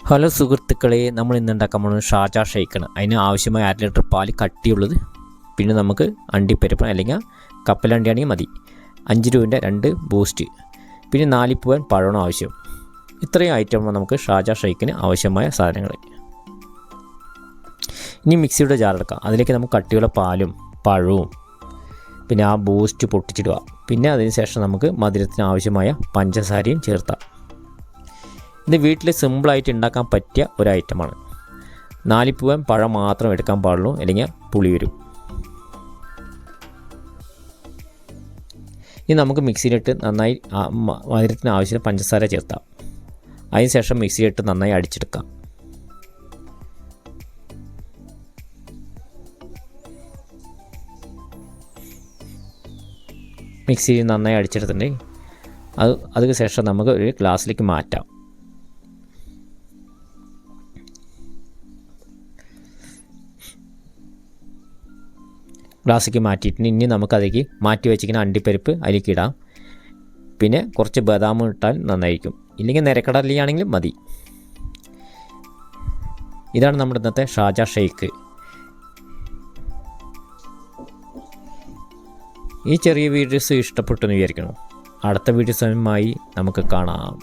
Hello സുഹൃത്തുക്കളെ, നമ്മൾ ഇന്ന് ഉണ്ടാക്കാൻ പോകുന്നത് ഷാർജ ഷേക്കാണ്. അതിന് ആവശ്യമായ 1/2 ലിറ്റർ പാല് കട്ടിയുള്ളത്, പിന്നെ നമുക്ക് അണ്ടിപ്പരിപ്പ് അല്ലെങ്കിൽ കപ്പലണ്ടിയാണെങ്കിൽ മതി, 5 രൂപൻ്റെ 2 ബൂസ്റ്റ്, പിന്നെ 4 പൂവൻ പഴമാണ് ആവശ്യം. ഇത്രയും ഐറ്റമാണ് നമുക്ക് ഷാർജ ഷേക്കിന് ആവശ്യമായ സാധനങ്ങൾ. ഇനി മിക്സിയുടെ ജാർ എടുക്കാം. അതിലേക്ക് നമുക്ക് കട്ടിയുള്ള പാലും പഴവും പിന്നെ ആ ബൂസ്റ്റ് പൊട്ടിച്ചിടുക. പിന്നെ അതിന് ശേഷം നമുക്ക് മധുരത്തിന് ആവശ്യമായ പഞ്ചസാരയും ചേർത്താം. ഇത് വീട്ടിൽ സിമ്പിളായിട്ട് ഉണ്ടാക്കാൻ പറ്റിയ ഒരു ഐറ്റമാണ്. 4 പൂവൻ പഴം മാത്രം എടുക്കാൻ പാടുള്ളൂ, അല്ലെങ്കിൽ പുളി വരും. ഇനി നമുക്ക് മിക്സിയിലിട്ട് നന്നായി മധുരത്തിന് ആവശ്യത്തിന് പഞ്ചസാര ചേർത്താം. അതിന് ശേഷം മിക്സിയിലിട്ട് നന്നായി അടിച്ചെടുക്കാം. മിക്സിയിൽ നന്നായി അടിച്ചെടുത്തിട്ടുണ്ടെങ്കിൽ അതിന് ശേഷം നമുക്ക് ഒരു ഗ്ലാസ്സിലേക്ക് മാറ്റാം. ഗ്ലാസ്സിലേക്ക് മാറ്റിയിട്ട് ഇനി നമുക്കതിലേക്ക് മാറ്റി വെച്ചിരിക്കുന്ന അണ്ടിപ്പരിപ്പ് അതിലേക്ക് ഇടാം. പിന്നെ കുറച്ച് ബദാം ഇട്ടാൽ നന്നായിരിക്കും, ഇല്ലെങ്കിൽ നിരക്കടലയാണെങ്കിലും മതി. ഇതാണ് നമ്മുടെ ഇന്നത്തെ ഷാർജ ഷേക്ക്. ഈ ചെറിയ വീഡിയോസ് ഇഷ്ടപ്പെട്ടെന്ന് വിചാരിക്കണം. അടുത്ത വീഡിയോസുമായി നമുക്ക് കാണാം.